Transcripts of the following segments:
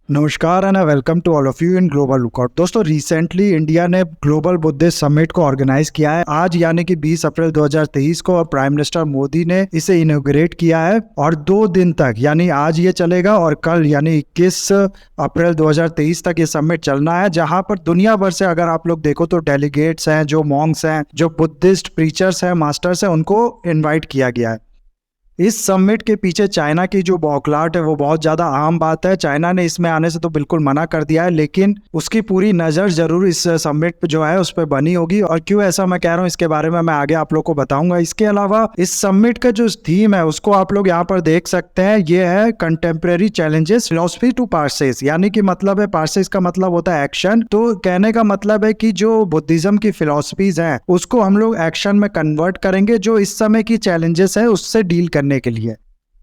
नमस्कार and welcome to all of you in global lookout. दोस्तों, recently India ने global Buddhist summit को organise किया है आज यानी कि 20 अप्रैल 2023 को, और प्राइम मिनिस्टर मोदी ने इसे इनॉग्रेट किया है। और 2 दिन तक यानी आज ये चलेगा और कल यानी 21 अप्रैल 2023 तक ये समिट चलना है, जहां पर दुनिया भर से अगर आप लोग देखो तो डेलीगेट्स हैं, जो मॉन्क्स हैं, जो बुद्धिस्ट प्रीचर्स हैं, मास्टर्स हैं, उनको इन्वाइट किया गया है। इस समिट के पीछे चाइना की जो बौखलाहट है वो बहुत ज़्यादा आम बात है। चाइना ने इसमें आने से तो बिल्कुल मना कर दिया है, लेकिन उसकी पूरी नज़र ज़रूर इस समिट पे जो है उस पर बनी होगी। और क्यों ऐसा मैं कह रहा हूँ इसके बारे में मैं आगे आप लोग को बताऊंगा। इसके अलावा इस समिट का जो थीम है उसको आप लोग यहाँ पर देख सकते हैं। ये है contemporary challenges philosophy to parses, यानी कि मतलब है पार्सेस का मतलब होता है एक्शन। तो कहने का मतलब है कि जो बुद्धिज्म की फिलॉसफीज हैं उसको हम लोग एक्शन में कन्वर्ट करेंगे, जो इस समय की चैलेंजेस है उससे डील करने के लिए।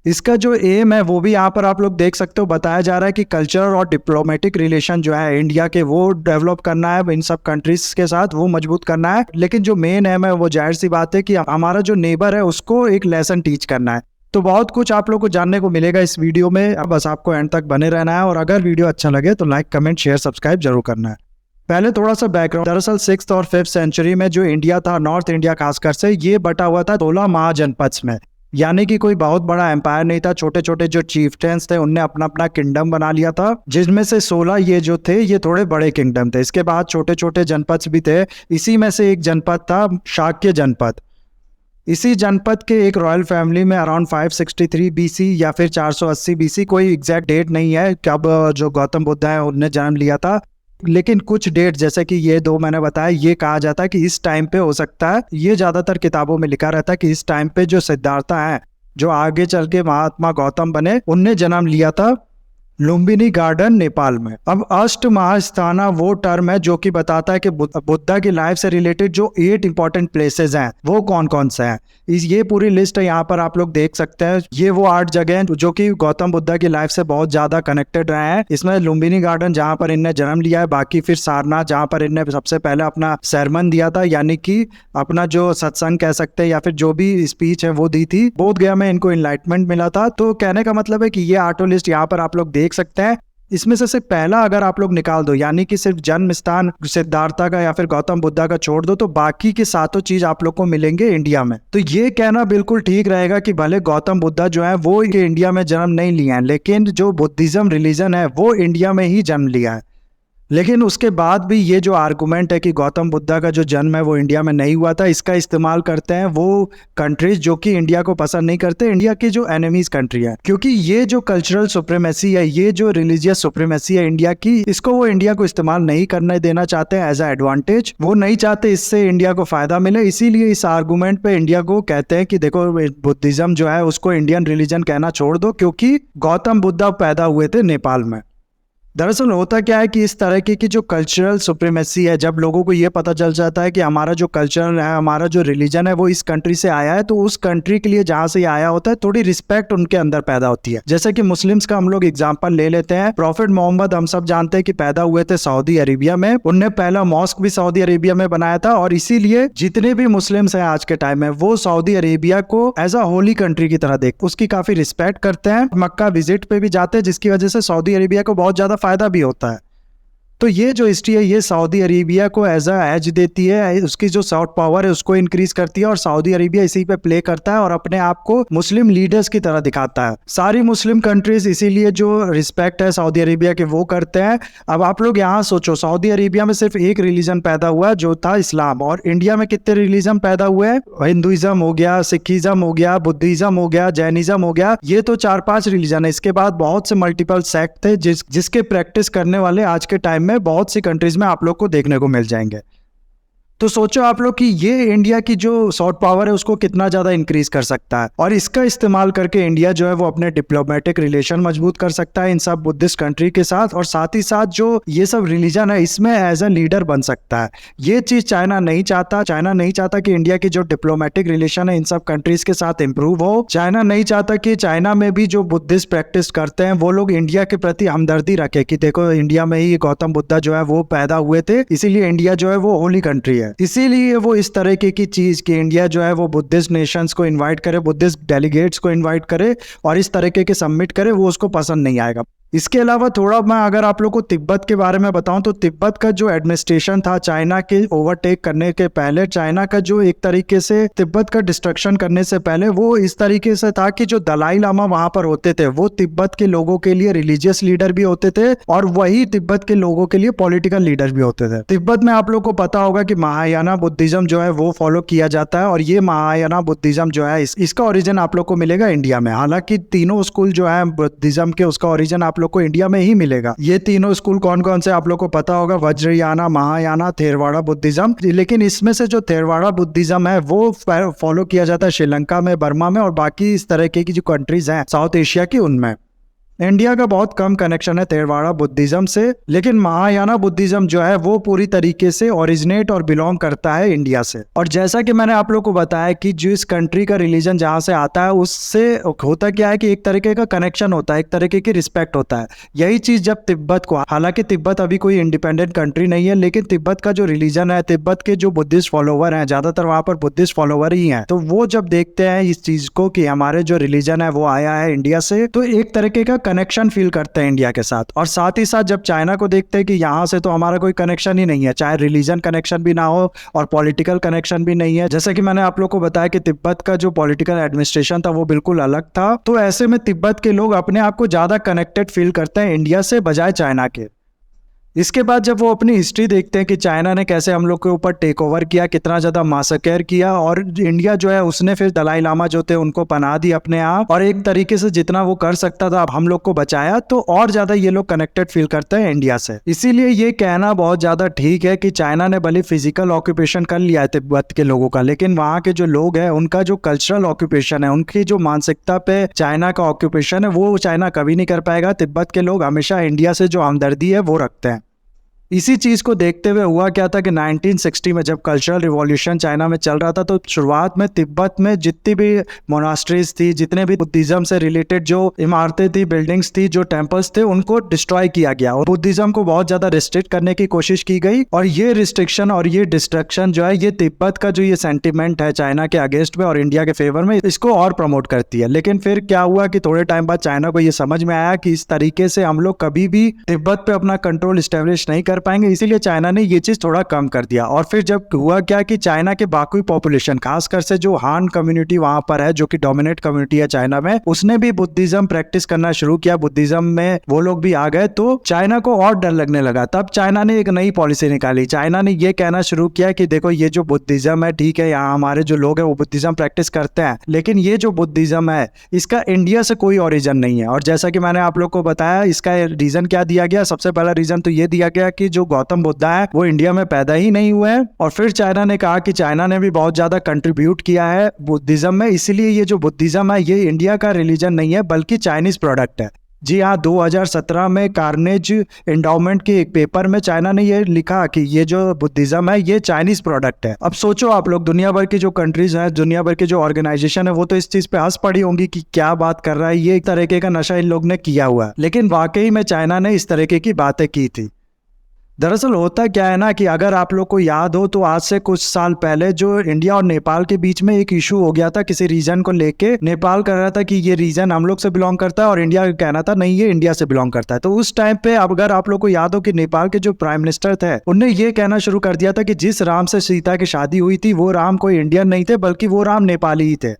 इसका जो एम है वो भी यहाँ पर आप लोग देख सकते हो, बताया जा रहा है कि कल्चर और डिप्लोमेटिक रिलेशन जो है इंडिया के वो डेवलप करना है, इन सब कंट्रीज के साथ वो मजबूत करना है। लेकिन जो मेन एम है वो जाहिर सी बात है कि हमारा जो नेबर है उसको एक लेसन टीच करना है। तो बहुत कुछ आप लोग को जानने को मिलेगा इस वीडियो में, अब बस आपको एंड तक बने रहना है। और अगर वीडियो अच्छा लगे तो लाइक, कमेंट, शेयर, सब्सक्राइब जरूर करना है। पहले थोड़ा सा बैकग्राउंड। दरअसल 6th और 5th सेंचुरी में जो इंडिया था, नॉर्थ इंडिया खासकर से, ये बटा हुआ था 16 महाजनपद्स में, यानी कि कोई बहुत बड़ा एम्पायर नहीं था। छोटे छोटे जो चीफ्टेंस थे उनने अपना अपना किंगडम बना लिया था, जिसमें से 16 ये जो थे ये थोड़े बड़े किंगडम थे। इसके बाद छोटे छोटे जनपद भी थे। इसी में से एक जनपद था शाक्य जनपद। इसी जनपद के एक रॉयल फैमिली में अराउंड 563 बीसी या फिर 480 बीसी, कोई एग्जैक्ट डेट नहीं है कब जो गौतम बुद्ध है उनने जन्म लिया था, लेकिन कुछ डेट जैसे कि ये 2 मैंने बताया, ये कहा जाता है कि इस टाइम पे हो सकता है। ये ज्यादातर किताबों में लिखा रहता है कि इस टाइम पे जो सिद्धार्था है, जो आगे चल के महात्मा गौतम बने, उनने जन्म लिया था लुम्बिनी गार्डन, नेपाल में। अब अष्ट महास्थाना वो टर्म है जो कि बताता है कि बुद्धा की लाइफ से रिलेटेड जो 8 इंपॉर्टेंट प्लेसेस हैं वो कौन कौन से हैं। ये पूरी लिस्ट है यहाँ पर आप लोग देख सकते हैं। ये वो 8 जगह हैं जो कि गौतम बुद्धा की लाइफ से बहुत ज्यादा कनेक्टेड रहे हैं। इसमें लुम्बिनी गार्डन जहाँ पर इनने जन्म लिया है, बाकी फिर सारनाथ जहाँ पर इनने सबसे पहले अपना सरमन दिया था, यानी कि अपना जो सत्संग कह सकते हैं या फिर जो भी स्पीच है वो दी थी। बोध गया में इनको इनलाइटमेंट मिला था। तो कहने का मतलब है कि ये 8 लिस्ट यहाँ पर आप लोग देख सकते हैं। इसमें से सिर्फ पहला अगर आप लोग निकाल दो, यानी कि सिर्फ जन्म स्थान सिद्धार्था का या फिर गौतम बुद्धा का छोड़ दो, तो बाकी के 7 चीज आप लोग को मिलेंगे इंडिया में। तो ये कहना बिल्कुल ठीक रहेगा कि भले गौतम बुद्धा जो है वो इंडिया में जन्म नहीं लिया है, लेकिन जो बुद्धिज्म रिलीजन है वो इंडिया में ही जन्म लिया है। लेकिन उसके बाद भी ये जो आर्गुमेंट है कि गौतम बुद्धा का जो जन्म है वो इंडिया में नहीं हुआ था, इसका इस्तेमाल करते हैं वो कंट्रीज जो कि इंडिया को पसंद नहीं करते, इंडिया की जो एनिमीज कंट्री है। क्योंकि ये जो कल्चरल सुप्रीमेसी है, ये जो रिलीजियस सुप्रीमेसी है इंडिया की, इसको वो इंडिया को इस्तेमाल नहीं करने देना चाहते हैं एज अ एडवांटेज। वो नहीं चाहते इससे इंडिया को फायदा मिले, इसीलिए इस आर्गुमेंट पे इंडिया को कहते हैं कि देखो बुद्धिज्म जो है उसको इंडियन रिलीजन कहना छोड़ दो, क्योंकि गौतम बुद्धा पैदा हुए थे नेपाल में। दरअसल होता क्या है कि इस तरह की जो कल्चरल सुप्रीमेसी है, जब लोगों को ये पता चल जाता है कि हमारा जो कल्चर है, हमारा जो रिलीजन है वो इस कंट्री से आया है, तो उस कंट्री के लिए जहाँ से आया होता है थोड़ी रिस्पेक्ट उनके अंदर पैदा होती है। जैसे कि मुस्लिम्स का हम लोग एग्जांपल ले लेते हैं। प्रॉफिट मोहम्मद हम सब जानते हैं कि पैदा हुए थे सऊदी अरेबिया में। उनने पहला मॉस्क भी सऊदी अरेबिया में बनाया था, और इसीलिए जितने भी मुस्लिम्स हैं आज के टाइम में वो सऊदी अरेबिया को एज अ होली कंट्री की तरह देख उसकी काफी रिस्पेक्ट करते हैं। मक्का विजिट पे भी जाते हैं, जिसकी वजह से सऊदी अरेबिया को बहुत ज्यादा फायदा भी होता है। तो ये जो हिस्ट्री है ये सऊदी अरेबिया को एज अ एज देती है, उसकी जो सॉफ्ट पावर है उसको इंक्रीज करती है, और सऊदी अरेबिया इसी पे प्ले करता है और अपने आप को मुस्लिम लीडर्स की तरह दिखाता है। सारी मुस्लिम कंट्रीज इसीलिए जो रिस्पेक्ट है सऊदी अरेबिया के वो करते हैं। अब आप लोग यहाँ सोचो, सऊदी अरेबिया में सिर्फ एक रिलीजन पैदा हुआ जो था इस्लाम, और इंडिया में कितने रिलीजन पैदा हुए हैं? हिंदुइज्म हो गया, सिखिज्म हो गया, बुद्धिज्म हो गया, जैनिज्म हो गया, ये तो 4-5 रिलीजन है। इसके बाद बहुत से मल्टीपल सेक्ट थे जिसके प्रैक्टिस करने वाले आज के टाइम में बहुत सी कंट्रीज में आप लोग को देखने को मिल जाएंगे। तो सोचो आप लोग कि ये इंडिया की जो सॉफ्ट पावर है उसको कितना ज्यादा इंक्रीज कर सकता है, और इसका इस्तेमाल करके इंडिया जो है वो अपने डिप्लोमेटिक रिलेशन मजबूत कर सकता है इन सब बुद्धिस्ट कंट्री के साथ, और साथ ही साथ जो ये सब रिलीजन है इसमें एज अ लीडर बन सकता है। ये चीज चाइना नहीं चाहता। चाइना नहीं चाहता कि इंडिया की जो डिप्लोमेटिक रिलेशन है इन सब कंट्रीज के साथ इंप्रूव हो। चाइना नहीं चाहता कि चाइना में भी जो बुद्धिस्ट प्रैक्टिस करते हैं वो लोग इंडिया के प्रति हमदर्दी रखे कि देखो इंडिया में ही गौतम बुद्धा जो है वो पैदा हुए थे, इसीलिए इंडिया जो है वो होली कंट्री है। इसीलिए वो इस तरह की चीज कि इंडिया जो है वो बुद्धिस्ट नेशंस को इनवाइट करे, बुद्धिस्ट डेलीगेट्स को इनवाइट करे और इस तरीके के सबमिट करे, वो उसको पसंद नहीं आएगा। इसके अलावा थोड़ा मैं अगर आप लोग को तिब्बत के बारे में बताऊं तो तिब्बत का जो एडमिनिस्ट्रेशन था चाइना के ओवरटेक करने के पहले, चाइना का जो एक तरीके से तिब्बत का डिस्ट्रक्शन करने से पहले वो इस तरीके से था कि जो दलाई लामा वहां पर होते थे वो तिब्बत के लोगों के लिए रिलीजियस लीडर भी होते थे और वही तिब्बत के लोगों के लिए पॉलिटिकल लीडर भी होते थे। तिब्बत में आप लोग को पता होगा कि महायाना बुद्धिज्म जो है वो फॉलो किया जाता है और ये महायाना बुद्धिज्म जो है इसका ओरिजिन आप लोग को मिलेगा इंडिया में। हालांकि तीनों स्कूल जो है बुद्धिज्म के उसका ओरिजिन आप लोग को इंडिया में ही मिलेगा। ये तीनों स्कूल कौन कौन से आप लोग को पता होगा, वज्रयाना, महायाना, थेरवाड़ा बुद्धिज्म। लेकिन इसमें से जो थेरवाड़ा बुद्धिज्म है वो फॉलो किया जाता है श्रीलंका में, बर्मा में और बाकी इस तरह की जो कंट्रीज हैं साउथ एशिया की उनमें। इंडिया का बहुत कम कनेक्शन है थेरवाड़ा बुद्धिज्म से, लेकिन महायाना बुद्धिज्म जो है वो पूरी तरीके से ओरिजिनेट और बिलोंग करता है इंडिया से। और जैसा कि मैंने आप लोग को बताया कि जिस कंट्री का रिलीजन जहाँ से आता है उससे होता क्या है कि एक तरीके का कनेक्शन होता है, एक तरीके की रिस्पेक्ट होता है। यही चीज जब तिब्बत को, हालांकि तिब्बत अभी कोई इंडिपेंडेंट कंट्री नहीं है, लेकिन तिब्बत का जो रिलीजन है, तिब्बत के जो बुद्धिस्ट फॉलोवर हैं, ज्यादातर वहां पर बुद्धिस्ट फॉलोवर ही हैं, तो वो जब देखते हैं इस चीज को कि हमारे जो रिलीजन है वो आया है इंडिया से, तो एक तरीके का कनेक्शन फील करते हैं इंडिया के साथ। और साथ ही साथ जब चाइना को देखते हैं कि यहाँ से तो हमारा कोई कनेक्शन ही नहीं है, चाहे रिलीजन कनेक्शन भी ना हो और पॉलिटिकल कनेक्शन भी नहीं है, जैसे कि मैंने आप लोग को बताया कि तिब्बत का जो पॉलिटिकल एडमिनिस्ट्रेशन था वो बिल्कुल अलग था, तो ऐसे में तिब्बत के लोग अपने आप को ज्यादा कनेक्टेड फील करते हैं इंडिया से बजाय चाइना के। इसके बाद जब वो अपनी हिस्ट्री देखते हैं कि चाइना ने कैसे हम लोग के ऊपर टेक ओवर किया, कितना ज्यादा मासकर किया, और इंडिया जो है उसने फिर दलाई लामा जो थे उनको पनाह दी अपने आप, और एक तरीके से जितना वो कर सकता था हम लोग को बचाया, तो और ज्यादा ये लोग कनेक्टेड फील करते हैं इंडिया से। इसीलिए ये कहना बहुत ज्यादा ठीक है कि चाइना ने भले फिजिकल ऑक्यूपेशन कर लिया है तिब्बत के लोगों का, लेकिन वहाँ के जो लोग हैं उनका जो कल्चरल ऑक्यूपेशन है, उनकी जो मानसिकता पे चाइना का ऑक्यूपेशन है वो चाइना कभी नहीं कर पाएगा। तिब्बत के लोग हमेशा इंडिया से जो हमदर्दी है वो रखते हैं। इसी चीज को देखते हुए हुआ क्या था कि 1960 में जब कल्चरल रिवॉल्यूशन चाइना में चल रहा था, तो शुरुआत में तिब्बत में जितनी भी मोनास्ट्रीज थी, जितने भी बुद्धिज्म से रिलेटेड जो इमारतें थी, बिल्डिंग्स थी, जो टेम्पल्स थे, उनको डिस्ट्रॉय किया गया और बुद्धिज्म को बहुत ज्यादा रिस्ट्रिक्ट करने की कोशिश की गई। और ये रिस्ट्रिक्शन और ये डिस्ट्रक्शन जो है ये तिब्बत का जो ये सेंटिमेंट है चाइना के अगेंस्ट में और इंडिया के फेवर में, इसको और प्रमोट करती है। लेकिन फिर क्या हुआ कि थोड़े टाइम बाद चाइना को ये समझ में आया कि इस तरीके से हम लोग कभी भी तिब्बत पे अपना कंट्रोल स्टेब्लिश नहीं कर पाएंगे, इसीलिए चाइना ने ये चीज थोड़ा कम कर दिया। और फिर जब हुआ क्या कि चाइना के बाकी पॉपुलेशन, खासकर से जो हान कम्युनिटी वहां पर है जो कि डोमिनेट कम्युनिटी है चाइना में, उसने भी बुद्धिज्म प्रैक्टिस करना शुरू किया, बुद्धिज्म में वो लोग भी आ गए, तो चाइना को और डर लगने लगा। तब चाइना ने एक नई पॉलिसी निकाली। चाइना ने ये कहना शुरू किया कि देखो ये जो बुद्धिज्म है, ठीक है यहाँ हमारे जो लोग हैं वो बुद्धिज्म प्रैक्टिस करते हैं, लेकिन ये जो बुद्धिज्म है इसका इंडिया से कोई ओरिजिन नहीं है। और जैसा कि मैंने आप लोग को बताया इसका रीजन क्या दिया गया, सबसे पहला रीजन तो ये दिया गया कि जो गौतम बुद्धा है वो इंडिया में पैदा ही नहीं हुए हैं। और फिर चाइना ने कहा कि चाइना ने भी बहुत ज्यादा कंट्रीब्यूट किया है बुद्धिज्म में, इसलिए ये जो बुद्धिज्म है ये इंडिया का रिलीजन नहीं है बल्कि चाइनीज प्रोडक्ट है। जी हाँ, 2017 में कार्नेज एंडाउमेंट के एक पेपर में चाइना ने ये लिखा कि ये जो बुद्धिज्म है ये चाइनीज प्रोडक्ट है। अब सोचो आप लोग, दुनिया भर की जो कंट्रीज हैं, दुनिया भर की जो ऑर्गेनाइजेशन है, वो तो इस चीज पे हंस पड़ी होंगी कि क्या बात कर रहा है, ये एक तरीके का नशा इन लोग ने किया हुआ है। लेकिन वाकई में चाइना ने इस तरीके की बातें की थी। दरअसल होता क्या है ना कि अगर आप लोग को याद हो तो आज से कुछ साल पहले जो इंडिया और नेपाल के बीच में एक इशू हो गया था किसी रीजन को लेके। नेपाल कह रहा था कि ये रीजन हम लोग से बिलोंग करता है और इंडिया कहना था नहीं ये इंडिया से बिलोंग करता है। तो उस टाइम पे अगर आप लोग को याद हो कि नेपाल के जो प्राइम मिनिस्टर थे उनने ये कहना शुरू कर दिया था कि जिस राम से सीता की शादी हुई थी वो राम कोई इंडियन नहीं थे बल्कि वो राम नेपाली ही थे।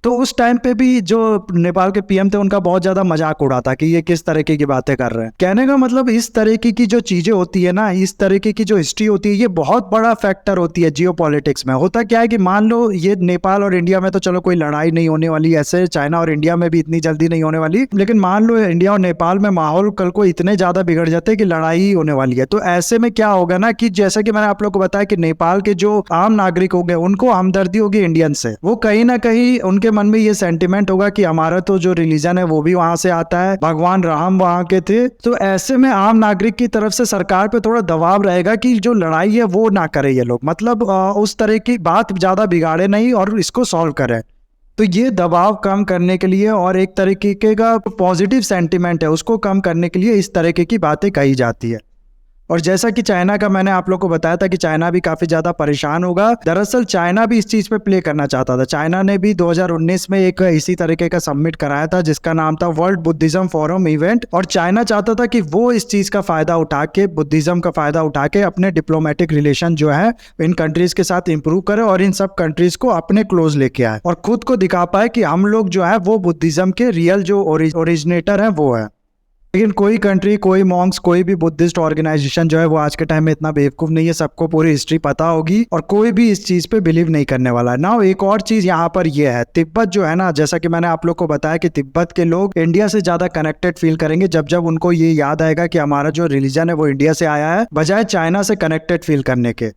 तो उस टाइम पे भी जो नेपाल के पीएम थे उनका बहुत ज्यादा मजाक उड़ा था कि ये किस तरीके की बातें कर रहे हैं। कहने का मतलब इस तरीके की जो चीजें होती है ना, इस तरीके की जो हिस्ट्री होती है, ये बहुत बड़ा फैक्टर होती है जियोपॉलिटिक्स में। होता क्या है कि मान लो ये नेपाल और इंडिया में तो चलो कोई लड़ाई नहीं होने वाली, ऐसे चाइना और इंडिया में भी इतनी जल्दी नहीं होने वाली, लेकिन मान लो इंडिया और नेपाल में माहौल कल को इतने ज्यादा बिगड़ जाते हैं कि लड़ाई ही होने वाली है। तो ऐसे में क्या होगा ना कि जैसा कि मैंने आप लोग को बताया कि नेपाल के जो आम नागरिक होंगे उनको हमदर्दी होगी इंडियन से, वो कहीं ना कहीं उनके मन में ये सेंटिमेंट होगा कि हमारा तो जो रिलीजन है वो भी वहां से आता है, भगवान राम वहां के थे। तो ऐसे में आम नागरिक की तरफ से सरकार पे थोड़ा दबाव रहेगा कि जो लड़ाई है वो ना करे ये लोग, मतलब उस तरह की बात ज्यादा बिगाड़े नहीं और इसको सॉल्व करें। तो ये दबाव कम करने के लिए और एक तरीके का पॉजिटिव सेंटिमेंट है उसको कम करने के लिए इस तरीके की बातें कही जाती है। और जैसा कि चाइना का मैंने आप लोग को बताया था कि चाइना भी काफी ज्यादा परेशान होगा। दरअसल चाइना भी इस चीज पे प्ले करना चाहता था। चाइना ने भी 2019 में एक इसी तरीके का समिट कराया था जिसका नाम था वर्ल्ड बुद्धिज्म फोरम इवेंट, और चाइना चाहता था कि वो इस चीज का फायदा उठा के, बुद्धिज्म का फायदा उठा के अपने डिप्लोमेटिक रिलेशन जो है इन कंट्रीज के साथ इंप्रूव करे और इन सब कंट्रीज को अपने क्लोज लेके आए और खुद को दिखा पाए कि हम लोग जो है वो बुद्धिज्म के रियल जो ओरिजिनेटर है वो है। लेकिन कोई कंट्री, कोई मॉन्क्स, कोई भी बुद्धिस्ट ऑर्गेनाइजेशन जो है वो आज के टाइम में इतना बेवकूफ नहीं है। सबको पूरी हिस्ट्री पता होगी और कोई भी इस चीज पे बिलीव नहीं करने वाला है ना। एक और चीज यहाँ पर ये है, तिब्बत जो है ना, जैसा कि मैंने आप लोग को बताया कि तिब्बत के लोग इंडिया से ज्यादा कनेक्टेड फील करेंगे जब जब उनको ये याद आएगा कि हमारा जो रिलीजन है वो इंडिया से आया है, बजाय चाइना से कनेक्टेड फील करने के।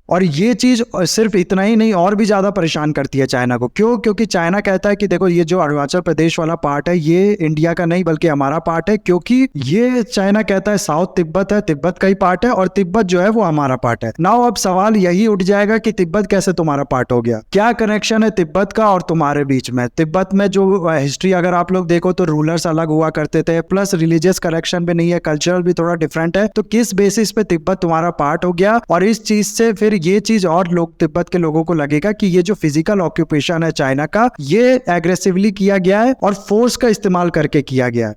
और ये चीज सिर्फ इतना ही नहीं, और भी ज्यादा परेशान करती है चाइना को। क्यों? क्योंकि चाइना कहता है कि देखो ये जो अरुणाचल प्रदेश वाला पार्ट है ये इंडिया का नहीं बल्कि हमारा पार्ट है, क्योंकि ये चाइना कहता है साउथ तिब्बत है, तिब्बत का ही पार्ट है और तिब्बत जो है वो हमारा पार्ट है। नाउ अब सवाल यही उठ जाएगा कि तिब्बत कैसे तुम्हारा पार्ट हो गया? क्या कनेक्शन है तिब्बत का और तुम्हारे बीच में? तिब्बत में जो हिस्ट्री अगर आप लोग देखो तो रूलर्स अलग हुआ करते थे, प्लस रिलीजियस कनेक्शन भी नहीं है, कल्चरल भी थोड़ा डिफरेंट है। तो किस बेसिस पे तिब्बत तुम्हारा पार्ट हो गया? और इस चीज से फिर ये चीज और लोग, तिब्बत के लोगों को लगेगा कि ये जो फिजिकल ऑक्यूपेशन है चाइना का, ये एग्रेसिवली किया गया है और फोर्स का इस्तेमाल करके किया गया है।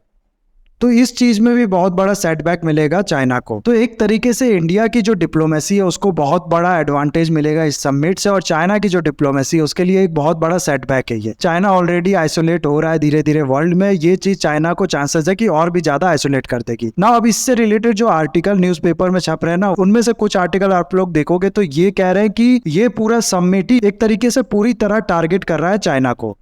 तो इस चीज में भी बहुत बड़ा सेटबैक मिलेगा चाइना को। तो एक तरीके से इंडिया की जो डिप्लोमेसी है उसको बहुत बड़ा एडवांटेज मिलेगा इस समिट से, और चाइना की जो डिप्लोमेसी है उसके लिए एक बहुत बड़ा सेटबैक है ये। चाइना ऑलरेडी आइसोलेट हो रहा है धीरे धीरे वर्ल्ड में, ये चीज चाइना को चांसेस है कि और भी ज्यादा आइसोलेट कर देगी ना। अब इससे रिलेटेड जो आर्टिकल न्यूज़पेपर में छप रहे हैं ना, उनमें से कुछ आर्टिकल आप लोग देखोगे तो ये कह रहे हैं कि ये पूरा समिट ही एक तरीके से पूरी तरह टारगेट कर रहा है चाइना को।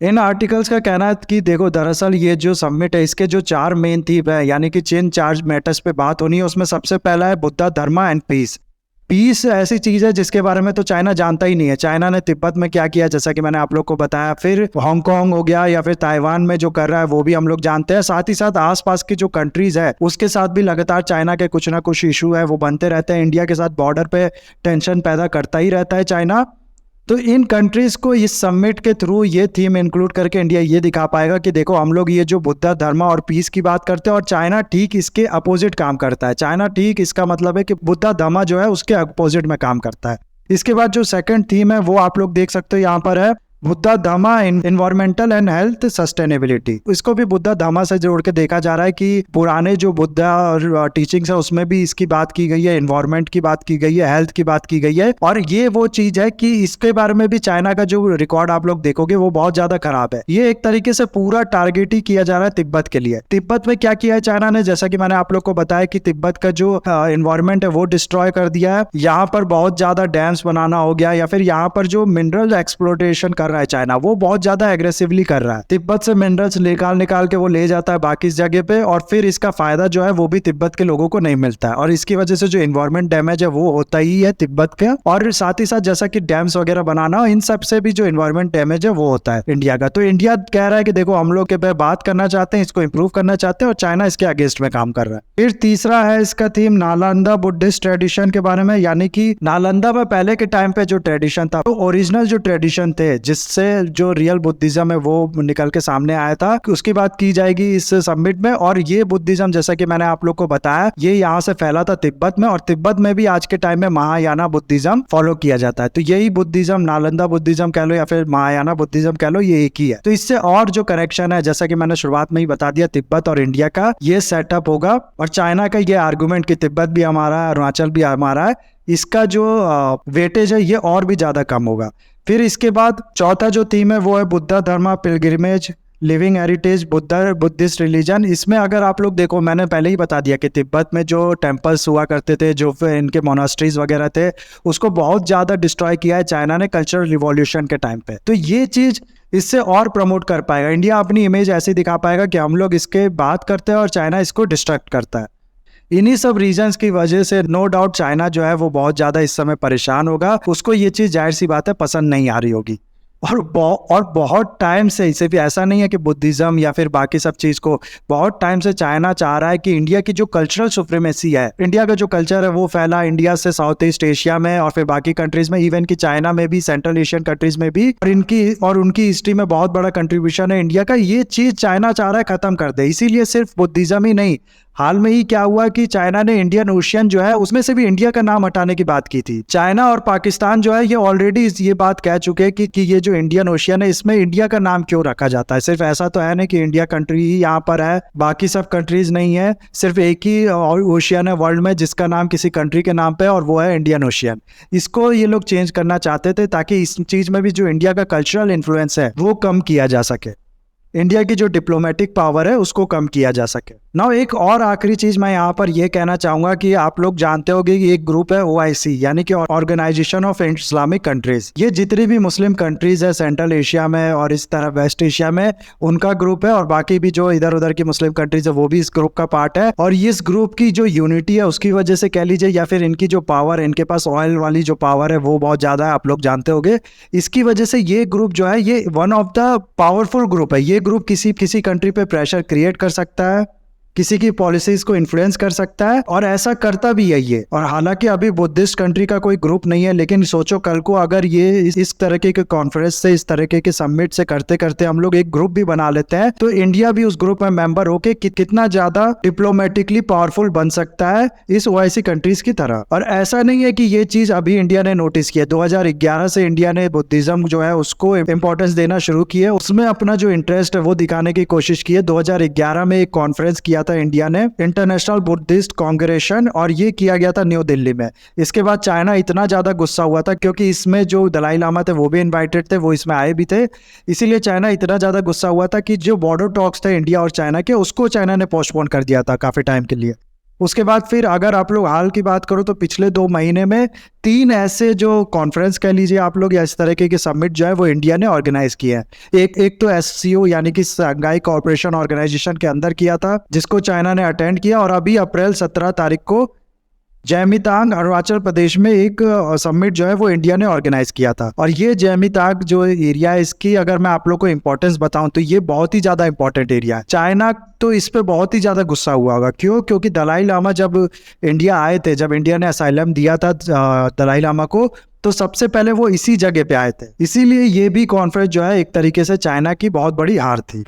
इन आर्टिकल्स का कहना है कि देखो दरअसल ये जो समिट है इसके जो 4 मेन थीम है, यानी कि 4 मैटर्स पे बात होनी है, उसमें सबसे पहला है बुद्धा धर्मा एंड पीस। पीस ऐसी चीज है जिसके बारे में तो चाइना जानता ही नहीं है। चाइना ने तिब्बत में क्या किया जैसा कि मैंने आप लोग को बताया, फिर हांगकांग हो गया या फिर ताइवान में जो कर रहा है वो भी हम लोग जानते हैं। साथ ही साथ आसपास की जो कंट्रीज है उसके साथ भी लगातार चाइना के कुछ ना कुछ इशू है वो बनते रहते हैं। इंडिया के साथ बॉर्डर पे टेंशन पैदा करता ही रहता है चाइना। तो इन कंट्रीज को इस समिट के थ्रू ये थीम इंक्लूड करके इंडिया ये दिखा पाएगा कि देखो हम लोग ये जो बुद्धा धर्म और पीस की बात करते हैं और चाइना ठीक इसके अपोजिट काम करता है। चाइना ठीक इसका मतलब है कि बुद्धा धर्म जो है उसके अपोजिट में काम करता है। इसके बाद जो सेकंड थीम है वो आप लोग देख सकते हो यहाँ पर है बुद्धा धर्मा एनवायरमेंटल एंड हेल्थ सस्टेनेबिलिटी। इसको भी बुद्धा धर्मा से जोड़ के देखा जा रहा है कि पुराने जो बुद्धा और टीचिंग्स है उसमें भी इसकी बात की गई है, एनवायरमेंट की बात की गई है, हेल्थ की बात की गई है। और ये वो चीज है कि इसके बारे में भी चाइना का जो रिकॉर्ड आप लोग देखोगे वो बहुत ज्यादा खराब है। ये एक तरीके से पूरा टारगेट ही किया जा रहा है तिब्बत के लिए। तिब्बत में क्या किया है चाइना ने, जैसा कि मैंने आप लोग को बताया कि तिब्बत का जो एनवायरमेंट है वो डिस्ट्रॉय कर दिया है। यहाँ पर बहुत ज्यादा डैम्स बनाना हो गया, या फिर यहाँ पर जो मिनरल एक्सप्लोटेशन कर रहा है चाइना वो बहुत ज्यादा एग्रेसिवली कर रहा है। तिब्बत से मिनरल्स निकाल के वो ले जाता है बाकी इस जगह पे, और फिर इसका फायदा जो है वो भी तिब्बत के लोगों को नहीं मिलता है। और इसकी वजह से जो एनवायरमेंट डैमेज है वो होता ही है तिब्बत का। और साथ ही साथ जैसा कि डैम्स वगैरह बनाना, इन सब से भी जो एनवायरमेंट डैमेज है वो होता है इंडिया का। तो इंडिया कह रहा है कि देखो हम लोग के पे बात करना चाहते हैं, इसको इंप्रूव करना चाहते हैं, और चाइना इसके अगेंस्ट में काम कर रहा है। फिर तीसरा है इसका थीम नालंदा बुद्धिस्ट ट्रेडिशन के बारे में, यानी कि नालंदा में पहले के टाइम पे जो ट्रेडिशन था, तो ओरिजिनल जो ट्रेडिशन थे जिससे जो रियल बुद्धिज्म है वो निकल के सामने आया था, उसकी बात की जाएगी इस समिट में। और ये बुद्धिज्म जैसा कि मैंने आप लोग को बताया ये यहाँ से फैला था तिब्बत में, और तिब्बत में भी आज के टाइम में महायाना बुद्धिज्म फॉलो किया जाता है। तो यही बुद्धिज्म, नालंदा बुद्धिज्म कह लो या फिर महायाना बुद्धिज्म कह लो, ये एक ही है। तो इससे और जो कनेक्शन है जैसा कि मैंने शुरुआत में ही बता दिया, तिब्बत और इंडिया का ये सेटअप होगा। और चाइना का ये आर्गुमेंट कि तिब्बत भी हमारा है, अरुणाचल भी हमारा है, इसका जो वेटेज है ये और भी ज्यादा कम होगा। फिर इसके बाद चौथा जो थीम है वो है Buddha Dharma pilgrimage living heritage Buddhist religion. इसमें अगर आप लोग देखो, मैंने पहले ही बता दिया कि तिब्बत में जो टेम्पल्स हुआ करते थे, जो इनके मोनास्ट्रीज वगैरह थे, उसको बहुत ज़्यादा डिस्ट्रॉय किया है चाइना ने कल्चरल रिवॉल्यूशन के टाइम पे। तो ये चीज़ इससे और प्रमोट कर पाएगा, इंडिया अपनी इमेज ऐसे दिखा पाएगा कि हम लोग इसके बात करते हैं और चाइना इसको डिस्ट्रैक्ट करता है। इन्हीं सब रीजंस की वजह से नो डाउट चाइना जो है वो बहुत ज़्यादा इस समय परेशान होगा। उसको ये चीज़ जाहिर सी बात है पसंद नहीं आ रही होगी। और बहुत टाइम से, इसे भी ऐसा नहीं है कि बुद्धिज्म या फिर बाकी सब चीज़ को, बहुत टाइम से चाइना चाह रहा है कि इंडिया की जो कल्चरल सुप्रीमेसी है, इंडिया का जो कल्चर है वो फैला इंडिया से साउथ ईस्ट एशिया में और फिर बाकी कंट्रीज में, इवन कि चाइना में भी, सेंट्रल एशियन कंट्रीज में भी। और उनकी हिस्ट्री में बहुत बड़ा कंट्रीब्यूशन है इंडिया का। ये चीज़ चाइना चाह रहा है खत्म कर दे। इसीलिए सिर्फ बुद्धिज्म ही नहीं, हाल में ही क्या हुआ कि चाइना ने इंडियन ओशियन जो है उसमें से भी इंडिया का नाम हटाने की बात की थी। चाइना और पाकिस्तान जो है ये ऑलरेडी ये बात कह चुके हैं कि ये जो इंडियन ओशियन है इसमें इंडिया का नाम क्यों रखा जाता है। सिर्फ ऐसा तो है नहीं कि इंडिया कंट्री ही यहाँ पर है, बाकी सब कंट्रीज नहीं है, सिर्फ एक ही ओशियन है वर्ल्ड में जिसका नाम किसी कंट्री के नाम पे और वो है इंडियन ओशियन। इसको ये लोग चेंज करना चाहते थे ताकि इस चीज में भी जो इंडिया का कल्चरल इन्फ्लुएंस है वो कम किया जा सके, इंडिया की जो डिप्लोमेटिक पावर है उसको कम किया जा सके। नाउ एक और आखिरी चीज मैं यहाँ पर यह कहना चाहूंगा कि आप लोग जानते होंगे कि एक ग्रुप है OIC यानी कि ऑर्गेनाइजेशन ऑफ इस्लामिक कंट्रीज। ये जितनी भी मुस्लिम कंट्रीज है सेंट्रल एशिया में और इस तरह वेस्ट एशिया में उनका ग्रुप है, और बाकी भी जो इधर उधर की मुस्लिम कंट्रीज है वो भी इस ग्रुप का पार्ट है। और इस ग्रुप की जो यूनिटी है उसकी वजह से कह लीजिए या फिर इनकी जो पावर है, इनके पास ऑयल वाली जो पावर है वो बहुत ज्यादा है, आप लोग जानते होंगे। इसकी वजह से ये ग्रुप जो है ये one of the powerful group है। ये ग्रुप किसी कंट्री पे प्रेशर क्रिएट कर सकता है, किसी की पॉलिसीज को इन्फ्लुएंस कर सकता है, और ऐसा करता भी है ये। और हालांकि अभी बुद्धिस्ट कंट्री का कोई ग्रुप नहीं है, लेकिन सोचो कल को अगर ये इस तरीके के कॉन्फ्रेंस से, इस तरीके के समिट से करते करते हम लोग एक ग्रुप भी बना लेते हैं तो इंडिया भी उस ग्रुप में मेंबर होके कितना ज्यादा डिप्लोमेटिकली पावरफुल बन सकता है इस OIC कंट्रीज की तरह। और ऐसा नहीं है कि ये चीज अभी इंडिया ने नोटिस किया, 2011 से इंडिया ने बुद्धिज्म जो है उसको इंपॉर्टेंस देना शुरू की है, उसमें अपना जो इंटरेस्ट है वो दिखाने की कोशिश की है। 2011 में एक कॉन्फ्रेंस किया था इंडिया ने, इंटरनेशनल बुद्धिस्ट कांग्रेशन, और ये किया गया था न्यू दिल्ली में। इसके बाद चाइना इतना ज्यादा गुस्सा हुआ था क्योंकि इसमें जो दलाई लामा थे वो भी इनवाइटेड थे, वो इसमें आए भी थे, इसीलिए चाइना इतना ज्यादा गुस्सा हुआ था कि जो बॉर्डर टॉक्स थे इंडिया और चाइना के उसको चाइना ने पोस्टपोन कर दिया था काफी टाइम के लिए। उसके बाद फिर अगर आप लोग हाल की बात करो तो पिछले 2 महीने में 3 ऐसे जो कॉन्फ्रेंस कह लीजिए आप लोग या इस तरीके के समिट जो है वो इंडिया ने ऑर्गेनाइज किए हैं। एक तो SCO यानी कि शंघाई कोऑपरेशन ऑर्गेनाइजेशन के अंदर किया था जिसको चाइना ने अटेंड किया, और अभी अप्रैल 17 तारीख को जैमितांग अरुणाचल प्रदेश में एक समिट जो है वो इंडिया ने ऑर्गेनाइज किया था। और ये जैमितांग जो एरिया है इसकी अगर मैं आप लोग को इंपॉर्टेंस बताऊं तो ये बहुत ही ज्यादा इंपॉर्टेंट एरिया है। चाइना तो इस पे बहुत ही ज्यादा गुस्सा हुआ होगा, क्यों? क्योंकि दलाई लामा जब इंडिया आए थे, जब इंडिया ने असाइलम दिया था दलाई लामा को, तो सबसे पहले वो इसी जगह पे आए थे। इसीलिए ये भी कॉन्फ्रेंस जो है एक तरीके से चाइना की बहुत बड़ी हार थी।